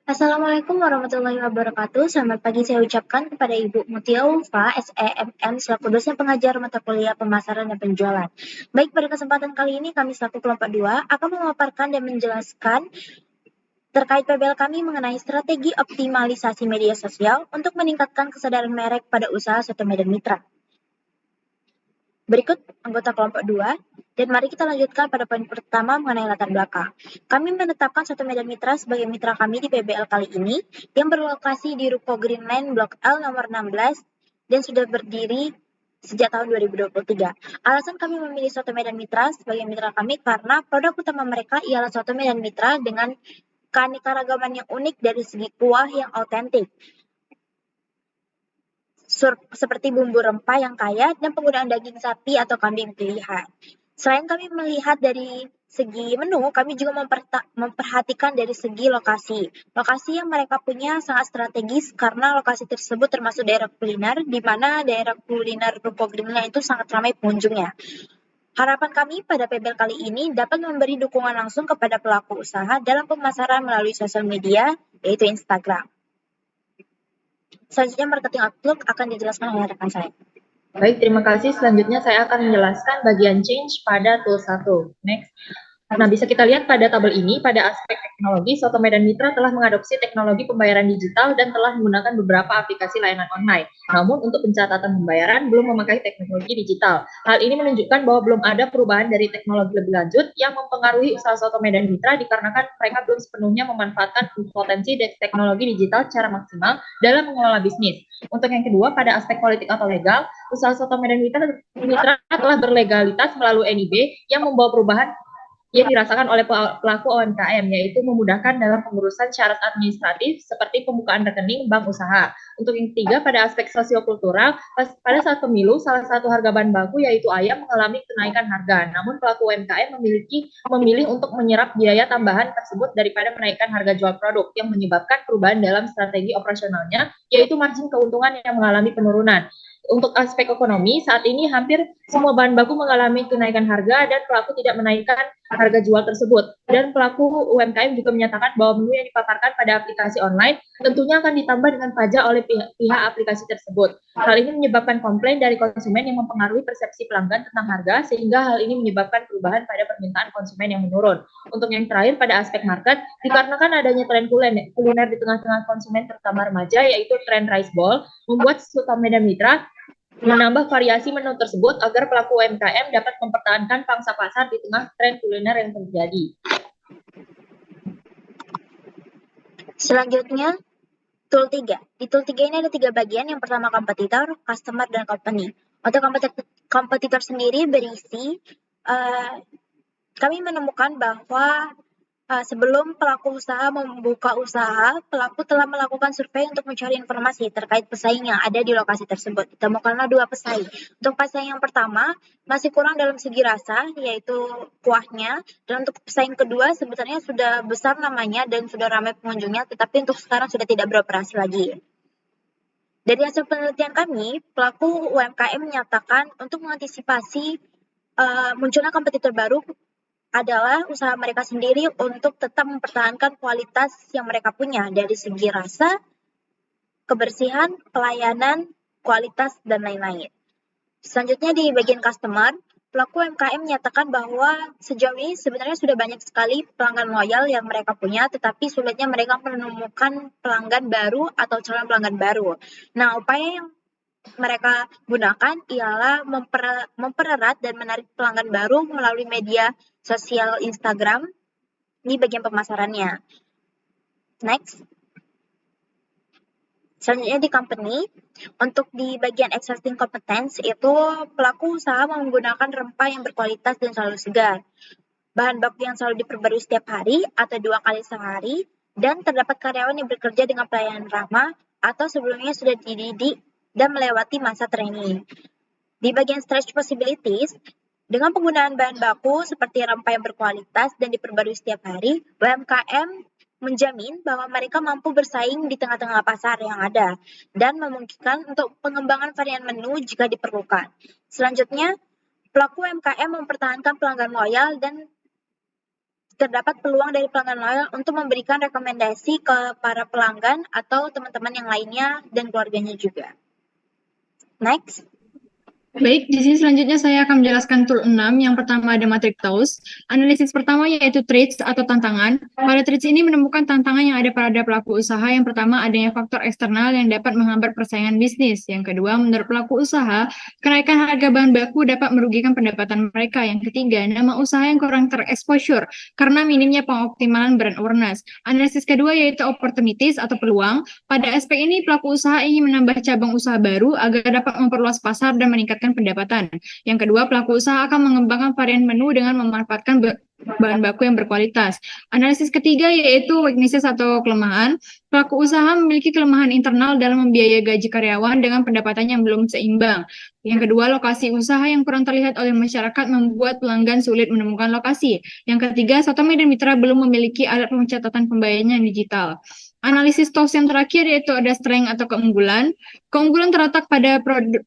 Assalamualaikum warahmatullahi wabarakatuh. Selamat pagi saya ucapkan kepada Ibu Mutia Ulfa, SEMM, selaku dosen pengajar mata kuliah pemasaran dan penjualan. Baik, pada kesempatan kali ini kami selaku kelompok 2 akan memaparkan dan menjelaskan terkait PBL kami mengenai strategi optimalisasi media sosial untuk meningkatkan kesadaran merek pada usaha Soto Medan Mitra. Berikut anggota kelompok 2, dan mari kita lanjutkan pada poin pertama mengenai latar belakang. Kami menetapkan Soto Medan Mitra sebagai mitra kami di PBL kali ini, yang berlokasi di Ruko Greenland Blok L nomor 16, dan sudah berdiri sejak tahun 2023. Alasan kami memilih Soto Medan Mitra sebagai mitra kami karena produk utama mereka ialah Soto Medan Mitra dengan keanekaragaman yang unik dari segi kuah yang autentik, seperti bumbu rempah yang kaya dan penggunaan daging sapi atau kambing pilihan. Selain kami melihat dari segi menu, kami juga memperhatikan dari segi lokasi. Lokasi yang mereka punya sangat strategis karena lokasi tersebut termasuk daerah kuliner, di mana daerah kuliner Ruko Greenland itu sangat ramai pengunjungnya. Harapan kami pada PBL kali ini dapat memberi dukungan langsung kepada pelaku usaha dalam pemasaran melalui sosial media, yaitu Instagram. Selanjutnya marketing outlook akan dijelaskan oleh rekan saya. Baik, terima kasih. Selanjutnya saya akan menjelaskan bagian change pada tool 1. Next. Nah, bisa kita lihat pada tabel ini, pada aspek teknologi, Soto Medan Mitra telah mengadopsi teknologi pembayaran digital dan telah menggunakan beberapa aplikasi layanan online. Namun, untuk pencatatan pembayaran belum memakai teknologi digital. Hal ini menunjukkan bahwa belum ada perubahan dari teknologi lebih lanjut yang mempengaruhi usaha Soto Medan Mitra dikarenakan mereka belum sepenuhnya memanfaatkan potensi teknologi digital secara maksimal dalam mengelola bisnis. Untuk yang kedua, pada aspek politik atau legal, usaha Soto Medan Mitra telah berlegalitas melalui NIB yang membawa perubahan yang dirasakan oleh pelaku UMKM, yaitu memudahkan dalam pengurusan syarat administratif seperti pembukaan rekening bank usaha. Untuk yang ketiga, pada aspek sosiokultural, pada saat pemilu, salah satu harga bahan baku yaitu ayam mengalami kenaikan harga. Namun pelaku UMKM memilih untuk menyerap biaya tambahan tersebut daripada menaikkan harga jual produk yang menyebabkan perubahan dalam strategi operasionalnya, yaitu margin keuntungan yang mengalami penurunan. Untuk aspek ekonomi, saat ini hampir semua bahan baku mengalami kenaikan harga dan pelaku tidak menaikkan harga jual tersebut. Dan pelaku UMKM juga menyatakan bahwa menu yang dipaparkan pada aplikasi online tentunya akan ditambah dengan pajak oleh pihak aplikasi tersebut. Hal ini menyebabkan komplain dari konsumen yang mempengaruhi persepsi pelanggan tentang harga, sehingga hal ini menyebabkan perubahan pada permintaan konsumen yang menurun. Untuk yang terakhir, pada aspek market, dikarenakan adanya tren kuliner di tengah-tengah konsumen terutama remaja, yaitu tren rice bowl, membuat Soto Medan Mitra menambah variasi menu tersebut agar pelaku UMKM dapat mempertahankan pangsa pasar di tengah tren kuliner yang terjadi. Selanjutnya, tool 3. Di tool 3 ini ada 3 bagian. Yang pertama kompetitor, customer, dan company. Untuk kompetitor sendiri berisi, kami menemukan bahwa sebelum pelaku usaha membuka usaha, pelaku telah melakukan survei untuk mencari informasi terkait pesaing yang ada di lokasi tersebut. Ditemukanlah 2 pesaing. Untuk pesaing yang pertama, masih kurang dalam segi rasa, yaitu kuahnya. Dan untuk pesaing kedua, sebenarnya sudah besar namanya dan sudah ramai pengunjungnya, tetapi untuk sekarang sudah tidak beroperasi lagi. Dari hasil penelitian kami, pelaku UMKM menyatakan untuk mengantisipasi munculnya kompetitor baru adalah usaha mereka sendiri untuk tetap mempertahankan kualitas yang mereka punya dari segi rasa, kebersihan, pelayanan, kualitas, dan lain-lain. Selanjutnya di bagian customer, pelaku UMKM menyatakan bahwa sejauh ini sebenarnya sudah banyak sekali pelanggan loyal yang mereka punya, tetapi sulitnya mereka menemukan pelanggan baru atau calon pelanggan baru. Nah, upaya yang mereka gunakan ialah mempererat dan menarik pelanggan baru melalui media sosial Instagram di bagian pemasarannya. Next. Selanjutnya di company, untuk di bagian existing competence itu pelaku usaha menggunakan rempah yang berkualitas dan selalu segar. Bahan baku yang selalu diperbarui setiap hari atau 2 kali sehari, dan terdapat karyawan yang bekerja dengan pelayanan ramah atau sebelumnya sudah dididik dan melewati masa training. Di bagian stretch possibilities, dengan penggunaan bahan baku seperti rempah yang berkualitas dan diperbarui setiap hari, UMKM menjamin bahwa mereka mampu bersaing di tengah-tengah pasar yang ada dan memungkinkan untuk pengembangan varian menu jika diperlukan. Selanjutnya, pelaku UMKM mempertahankan pelanggan loyal dan terdapat peluang dari pelanggan loyal untuk memberikan rekomendasi ke para pelanggan atau teman-teman yang lainnya dan keluarganya juga. Next. Baik, di sini selanjutnya saya akan menjelaskan tool 6. Yang pertama ada Matrix Tools. Analisis pertama yaitu threats atau tantangan. Pada threats ini menemukan tantangan yang ada pada pelaku usaha. Yang pertama adanya faktor eksternal yang dapat menghambat persaingan bisnis. Yang kedua, menurut pelaku usaha, kenaikan harga bahan baku dapat merugikan pendapatan mereka. Yang ketiga, nama usaha yang kurang terexposure karena minimnya pengoptimalan brand awareness. Analisis kedua yaitu opportunities atau peluang. Pada aspek ini, pelaku usaha ingin menambah cabang usaha baru agar dapat memperluas pasar dan meningkatkan pendapatan. Yang kedua, pelaku usaha akan mengembangkan varian menu dengan memanfaatkan bahan baku yang berkualitas. Analisis ketiga yaitu weaknesses atau kelemahan. Pelaku usaha memiliki kelemahan internal dalam membiayai gaji karyawan dengan pendapatan yang belum seimbang. Yang kedua, lokasi usaha yang kurang terlihat oleh masyarakat membuat pelanggan sulit menemukan lokasi. Yang ketiga, Sotomi dan Mitra belum memiliki alat pencatatan pembayaran yang digital. Analisis TOS yang terakhir yaitu ada strength atau keunggulan. Keunggulan terletak pada produk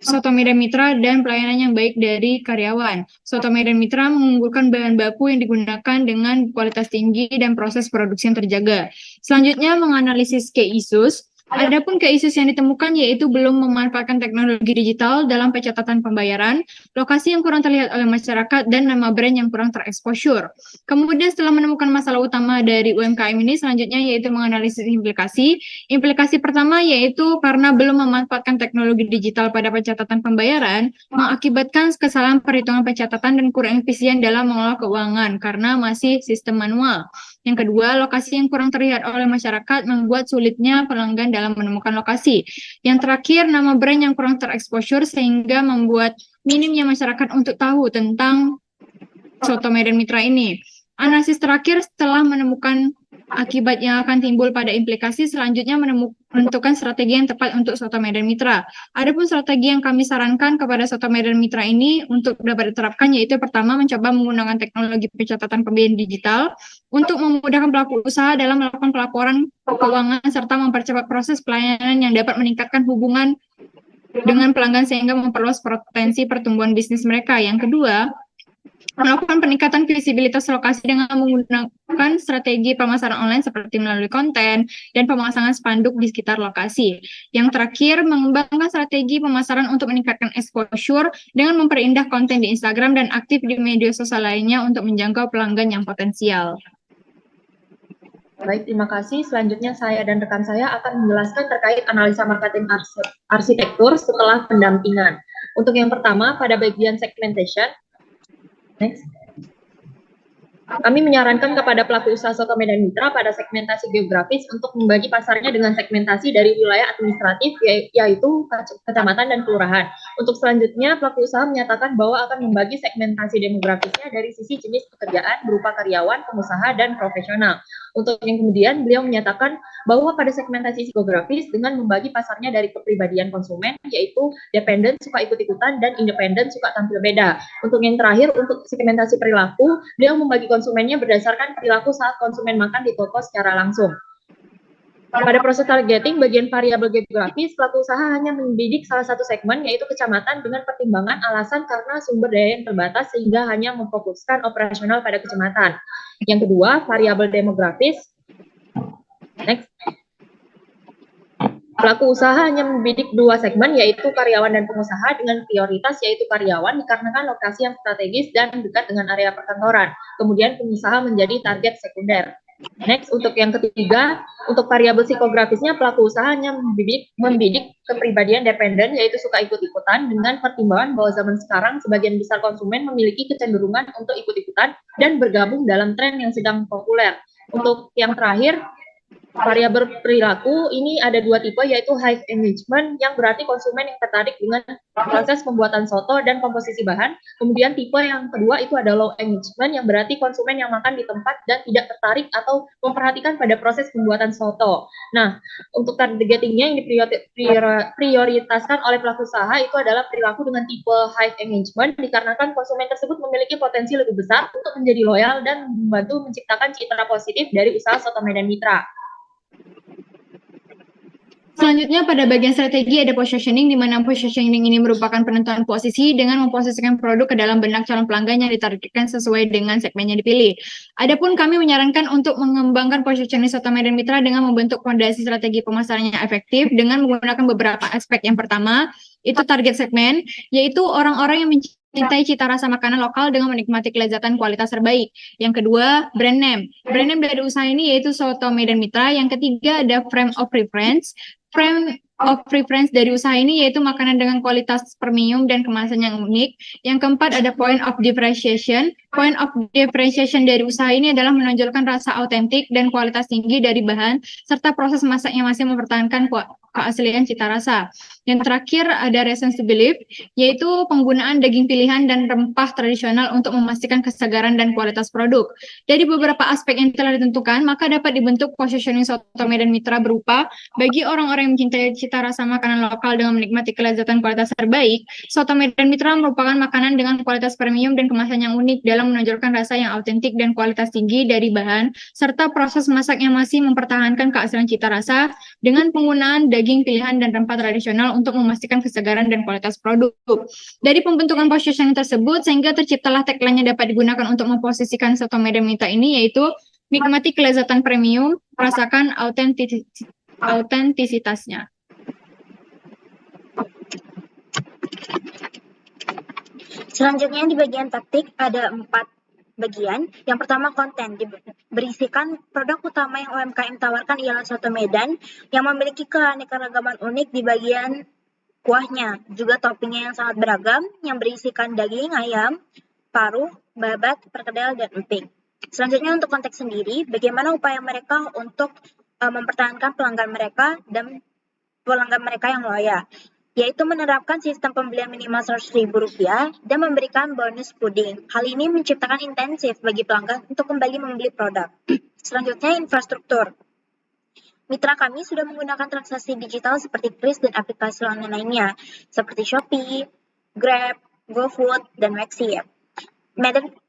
Sotomi dan Mitra dan pelayanan yang baik dari karyawan. Sotomi dan Mitra mengunggulkan bahan baku yang digunakan dengan kualitas tinggi dan proses produksi yang terjaga. Selanjutnya menganalisis key issues. Adapun key issues yang ditemukan yaitu belum memanfaatkan teknologi digital dalam pencatatan pembayaran, lokasi yang kurang terlihat oleh masyarakat, dan nama brand yang kurang terexposure. Kemudian setelah menemukan masalah utama dari UMKM ini, selanjutnya yaitu menganalisis implikasi. Implikasi pertama yaitu karena belum memanfaatkan teknologi digital pada pencatatan pembayaran, mengakibatkan kesalahan perhitungan pencatatan dan kurang efisien dalam mengelola keuangan karena masih sistem manual. Yang kedua, lokasi yang kurang terlihat oleh masyarakat membuat sulitnya pelanggan dalam menemukan lokasi. Yang terakhir, nama brand yang kurang terexposure sehingga membuat minimnya masyarakat untuk tahu tentang Sotomi dan Mitra ini. Analisis terakhir setelah menemukan akibat yang akan timbul pada implikasi, selanjutnya menentukan strategi yang tepat untuk Sotomi dan Mitra. Adapun strategi yang kami sarankan kepada Sotomi dan Mitra ini untuk dapat diterapkan yaitu pertama mencoba menggunakan teknologi pencatatan pembayaran digital untuk memudahkan pelaku usaha dalam melakukan pelaporan keuangan serta mempercepat proses pelayanan yang dapat meningkatkan hubungan dengan pelanggan sehingga memperluas potensi pertumbuhan bisnis mereka. Yang kedua, melakukan peningkatan visibilitas lokasi dengan menggunakan strategi pemasaran online seperti melalui konten dan pemasangan spanduk di sekitar lokasi. Yang terakhir, mengembangkan strategi pemasaran untuk meningkatkan exposure dengan memperindah konten di Instagram dan aktif di media sosial lainnya untuk menjangkau pelanggan yang potensial. Baik, terima kasih. Selanjutnya saya dan rekan saya akan menjelaskan terkait analisa marketing arsitektur setelah pendampingan. Untuk yang pertama, pada bagian segmentation, next. Kami menyarankan kepada pelaku usaha Sotomi dan Mitra pada segmentasi geografis untuk membagi pasarnya dengan segmentasi dari wilayah administratif yaitu kecamatan dan kelurahan. Untuk selanjutnya, pelaku usaha menyatakan bahwa akan membagi segmentasi demografisnya dari sisi jenis pekerjaan berupa karyawan, pengusaha, dan profesional. Untuk yang kemudian, beliau menyatakan bahwa pada segmentasi psikografis dengan membagi pasarnya dari kepribadian konsumen, yaitu dependen suka ikut-ikutan dan independen suka tampil beda. Untuk yang terakhir, untuk segmentasi perilaku, beliau membagi konsumennya berdasarkan perilaku saat konsumen makan di toko secara langsung. Pada proses targeting, bagian variabel geografis, pelaku usaha hanya membidik salah satu segmen, yaitu kecamatan, dengan pertimbangan alasan karena sumber daya yang terbatas sehingga hanya memfokuskan operasional pada kecamatan. Yang kedua, variabel demografis. Next. Pelaku usaha hanya membidik dua segmen, yaitu karyawan dan pengusaha, dengan prioritas yaitu karyawan dikarenakan lokasi yang strategis dan dekat dengan area perkantoran. Kemudian pengusaha menjadi target sekunder. Next, untuk yang ketiga, untuk variabel psikografisnya, pelaku usaha hanya membidik kepribadian dependen, yaitu suka ikut-ikutan, dengan pertimbangan bahwa zaman sekarang sebagian besar konsumen memiliki kecenderungan untuk ikut-ikutan dan bergabung dalam tren yang sedang populer. Untuk yang terakhir, variabel perilaku ini ada dua tipe, yaitu high engagement yang berarti konsumen yang tertarik dengan proses pembuatan soto dan komposisi bahan. Kemudian tipe yang kedua itu ada low engagement yang berarti konsumen yang makan di tempat dan tidak tertarik atau memperhatikan pada proses pembuatan soto. Nah, untuk targetingnya yang diprioritaskan oleh pelaku usaha itu adalah perilaku dengan tipe high engagement dikarenakan konsumen tersebut memiliki potensi lebih besar untuk menjadi loyal dan membantu menciptakan citra positif dari usaha Sotomi dan Mitra. Selanjutnya pada bagian strategi ada positioning, di mana positioning ini merupakan penentuan posisi dengan memposisikan produk ke dalam benak calon pelanggan yang ditargetkan sesuai dengan segmen yang dipilih. Adapun kami menyarankan untuk mengembangkan positioning Soto Medan Mitra dengan membentuk fondasi strategi pemasaran yang efektif dengan menggunakan beberapa aspek. Yang pertama, itu target segmen, yaitu orang-orang yang mencintai cita rasa makanan lokal dengan menikmati kelezatan kualitas terbaik. Yang kedua, brand name. Brand name dari usaha ini yaitu Soto Medan Mitra. Yang ketiga ada frame of reference. Frame of reference dari usaha ini yaitu makanan dengan kualitas premium dan kemasan yang unik. Yang keempat ada point of differentiation. Point of differentiation dari usaha ini adalah menonjolkan rasa autentik dan kualitas tinggi dari bahan, serta proses masaknya masih mempertahankan keaslian cita rasa. Yang terakhir ada reasons to believe, yaitu penggunaan daging pilihan dan rempah tradisional untuk memastikan kesegaran dan kualitas produk. Dari beberapa aspek yang telah ditentukan, maka dapat dibentuk positioning Soto Medan Mitra berupa bagi orang-orang yang mencintai cita rasa makanan lokal dengan menikmati kelezatan kualitas terbaik. Soto Medan Mitra merupakan makanan dengan kualitas premium dan kemasan yang unik dalam menonjolkan rasa yang autentik dan kualitas tinggi dari bahan, serta proses masak yang masih mempertahankan keaslian cita rasa dengan penggunaan daging pilihan dan rempah tradisional untuk memastikan kesegaran dan kualitas produk. Dari pembentukan positioning tersebut, sehingga terciptalah tagline yang dapat digunakan untuk memposisikan Soto Medan Mitra ini, yaitu nikmati kelezatan premium, rasakan autentisitasnya. Selanjutnya di bagian taktik ada 4 bagian. Yang pertama konten, berisikan produk utama yang UMKM tawarkan ialah Soto Medan yang memiliki keanekaragaman unik di bagian kuahnya, juga toppingnya yang sangat beragam yang berisikan daging ayam, paruh, babat, perkedel, dan emping. Selanjutnya untuk konteks sendiri, bagaimana upaya mereka untuk mempertahankan pelanggan mereka dan pelanggan mereka yang loyal, yaitu menerapkan sistem pembelian minimal Rp100.000 dan memberikan bonus puding. Hal ini menciptakan intensif bagi pelanggan untuk kembali membeli produk. Selanjutnya infrastruktur. Mitra kami sudah menggunakan transaksi digital seperti Kris dan aplikasi online lainnya, seperti Shopee, Grab, GoFood, dan Maxi.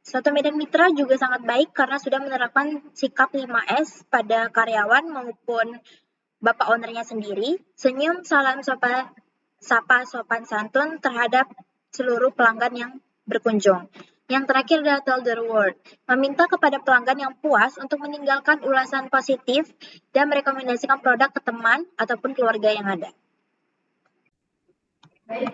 Soto Medan Mitra juga sangat baik karena sudah menerapkan sikap 5S pada karyawan maupun bapak ownernya sendiri, senyum, salam, sapa sopan santun terhadap seluruh pelanggan yang berkunjung. Yang terakhir adalah tell the world, meminta kepada pelanggan yang puas untuk meninggalkan ulasan positif dan merekomendasikan produk ke teman ataupun keluarga yang ada.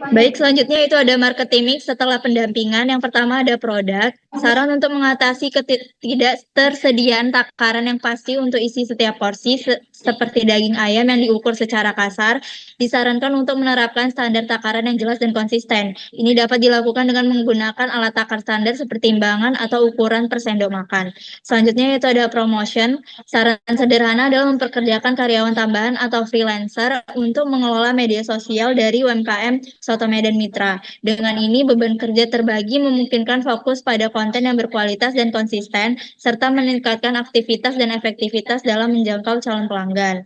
Baik, selanjutnya itu ada marketing mix setelah pendampingan. Yang pertama ada produk. Saran untuk mengatasi ketidaktersediaan takaran yang pasti untuk isi setiap porsi, seperti daging ayam yang diukur secara kasar, disarankan untuk menerapkan standar takaran yang jelas dan konsisten. Ini dapat dilakukan dengan menggunakan alat takar standar seperti timbangan atau ukuran per sendok makan. Selanjutnya itu ada promotion. Saran sederhana adalah memperkerjakan karyawan tambahan atau freelancer untuk mengelola media sosial dari UMKM Soto Medan Mitra. Dengan ini beban kerja terbagi, memungkinkan fokus pada konten yang berkualitas dan konsisten, serta meningkatkan aktivitas dan efektivitas dalam menjangkau calon pelanggan.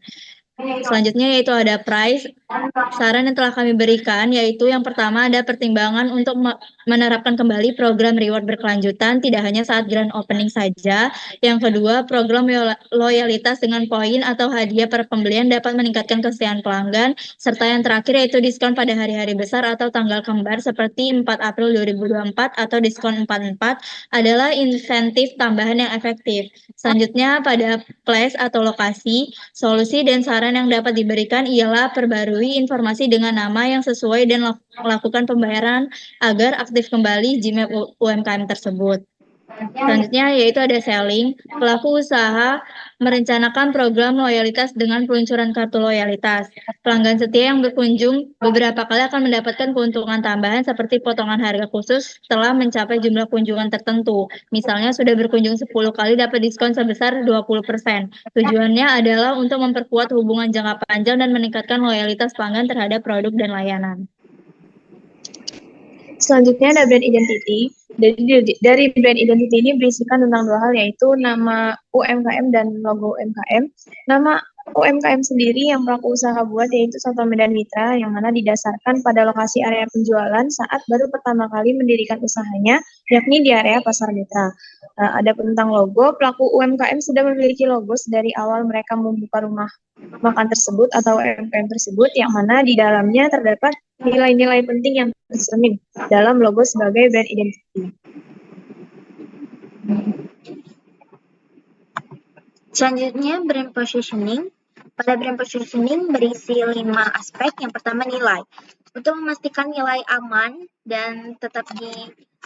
Selanjutnya yaitu ada price. Saran yang telah kami berikan yaitu yang pertama ada pertimbangan untuk menerapkan kembali program reward berkelanjutan, tidak hanya saat grand opening saja. Yang kedua, program loyalitas dengan poin atau hadiah per pembelian dapat meningkatkan kesetiaan pelanggan. Serta yang terakhir yaitu diskon pada hari-hari besar atau tanggal kembar seperti 4 April 2024 atau diskon 44 adalah insentif tambahan yang efektif. Selanjutnya pada place atau lokasi, solusi dan saran yang dapat diberikan ialah perbarui informasi dengan nama yang sesuai dan lakukan pembayaran agar aktif kembali Gmail UMKM tersebut. Selanjutnya yaitu ada selling. Pelaku usaha merencanakan program loyalitas dengan peluncuran kartu loyalitas. Pelanggan setia yang berkunjung beberapa kali akan mendapatkan keuntungan tambahan seperti potongan harga khusus setelah mencapai jumlah kunjungan tertentu. Misalnya sudah berkunjung 10 kali dapat diskon sebesar 20%. Tujuannya adalah untuk memperkuat hubungan jangka panjang dan meningkatkan loyalitas pelanggan terhadap produk dan layanan. Selanjutnya ada brand identity. Dari brand identity ini berisikan tentang 2 hal, yaitu nama UMKM dan logo UMKM. Nama UMKM sendiri yang pelaku usaha buat yaitu Soto Medan Mitra yang mana didasarkan pada lokasi area penjualan saat baru pertama kali mendirikan usahanya, yakni di area Pasar Mitra. Ada tentang logo, pelaku UMKM sudah memiliki logo dari awal mereka membuka rumah makan tersebut atau UMKM tersebut, yang mana di dalamnya terdapat nilai-nilai penting yang tercermin dalam logo sebagai brand identity. Selanjutnya, brand positioning. Pada brand positioning berisi 5 aspek. Yang pertama, nilai. Untuk memastikan nilai aman dan tetap di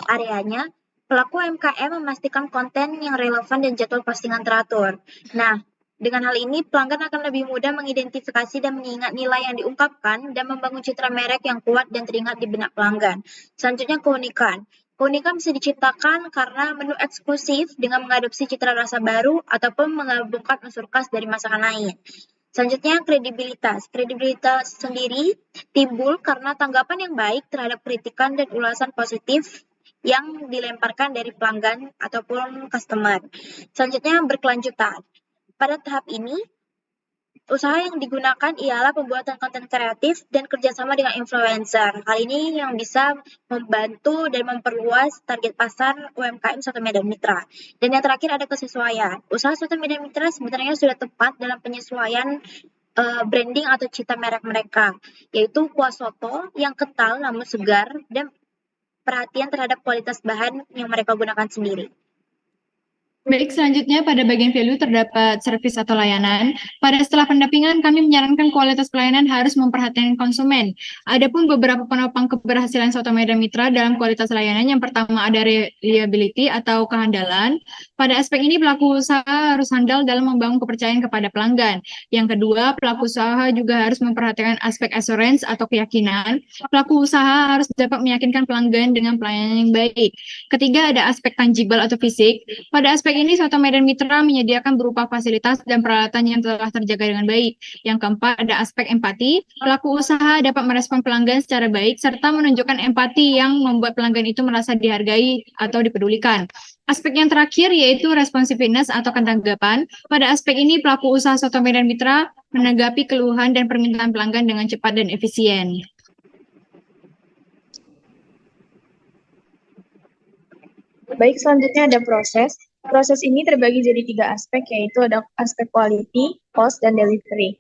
areanya, pelaku UMKM memastikan konten yang relevan dan jadwal postingan teratur. Nah, dengan hal ini, pelanggan akan lebih mudah mengidentifikasi dan mengingat nilai yang diungkapkan dan membangun citra merek yang kuat dan teringat di benak pelanggan. Selanjutnya, keunikan. Keunikan bisa diciptakan karena menu eksklusif dengan mengadopsi citra rasa baru ataupun menggabungkan unsur khas dari masakan lain. Selanjutnya, kredibilitas. Kredibilitas sendiri timbul karena tanggapan yang baik terhadap kritikan dan ulasan positif yang dilemparkan dari pelanggan ataupun customer. Selanjutnya, berkelanjutan. Pada tahap ini, usaha yang digunakan ialah pembuatan konten kreatif dan kerjasama dengan influencer. Hal ini yang bisa membantu dan memperluas target pasar UMKM Soto Medan Mitra. Dan yang terakhir ada kesesuaian. Usaha Soto Medan Mitra sebenarnya sudah tepat dalam penyesuaian branding atau cita merek mereka, yaitu kuah soto yang kental namun segar dan perhatian terhadap kualitas bahan yang mereka gunakan sendiri. Baik, selanjutnya pada bagian value terdapat servis atau layanan. Pada setelah pendampingan, kami menyarankan kualitas pelayanan harus memperhatikan konsumen. Adapun beberapa penopang keberhasilan Soto Medan Mitra dalam kualitas layanan, yang pertama ada reliability atau kehandalan. Pada aspek ini, pelaku usaha harus handal dalam membangun kepercayaan kepada pelanggan. Yang kedua, pelaku usaha juga harus memperhatikan aspek assurance atau keyakinan. Pelaku usaha harus dapat meyakinkan pelanggan dengan pelayanan yang baik. Ketiga, ada aspek tangible atau fisik. Pada aspek ini, Soto Medan Mitra menyediakan berupa fasilitas dan peralatan yang telah terjaga dengan baik. Yang keempat, ada aspek empati. Pelaku usaha dapat merespon pelanggan secara baik, serta menunjukkan empati yang membuat pelanggan itu merasa dihargai atau dipedulikan. Aspek yang terakhir yaitu responsiveness atau ketanggapan. Pada aspek ini, pelaku usaha Soto Medan Mitra menanggapi keluhan dan permintaan pelanggan dengan cepat dan efisien. Baik, selanjutnya ada proses. Proses ini terbagi jadi 3 aspek, yaitu ada aspek quality, cost, dan delivery.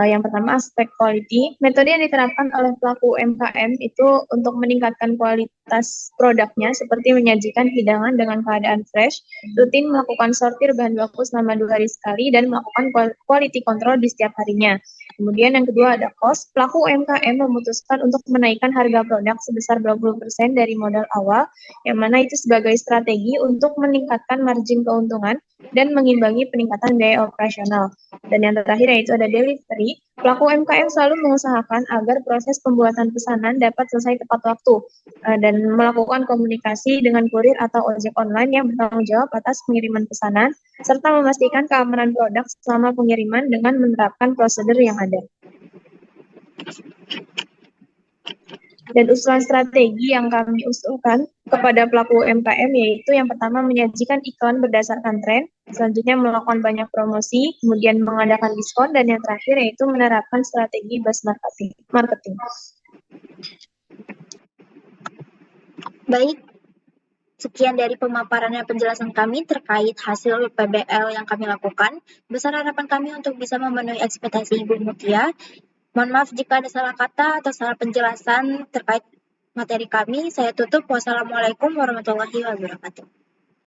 Yang pertama, aspek quality. Metode yang diterapkan oleh pelaku UMKM itu untuk meningkatkan kualitas produknya, seperti menyajikan hidangan dengan keadaan fresh, rutin melakukan sortir bahan baku selama 2 hari sekali, dan melakukan quality control di setiap harinya. Kemudian yang kedua ada cost. Pelaku UMKM memutuskan untuk menaikkan harga produk sebesar 20% dari modal awal, yang mana itu sebagai strategi untuk meningkatkan margin keuntungan dan mengimbangi peningkatan biaya operasional. Dan yang terakhir yaitu ada delivery. Pelaku UMKM selalu mengusahakan agar proses pembuatan pesanan dapat selesai tepat waktu dan melakukan komunikasi dengan kurir atau ojek online yang bertanggung jawab atas pengiriman pesanan, serta memastikan keamanan produk selama pengiriman dengan menerapkan prosedur yang ada. Dan usulan strategi yang kami usulkan kepada pelaku UMKM yaitu yang pertama menyajikan iklan berdasarkan tren, selanjutnya melakukan banyak promosi, kemudian mengadakan diskon, dan yang terakhir yaitu menerapkan strategi buzz marketing. Baik, sekian dari pemaparan dan penjelasan kami terkait hasil PBL yang kami lakukan. Besar harapan kami untuk bisa memenuhi ekspektasi Ibu Mutia. Mohon maaf jika ada salah kata atau salah penjelasan terkait materi kami. Saya tutup. Wassalamualaikum warahmatullahi wabarakatuh.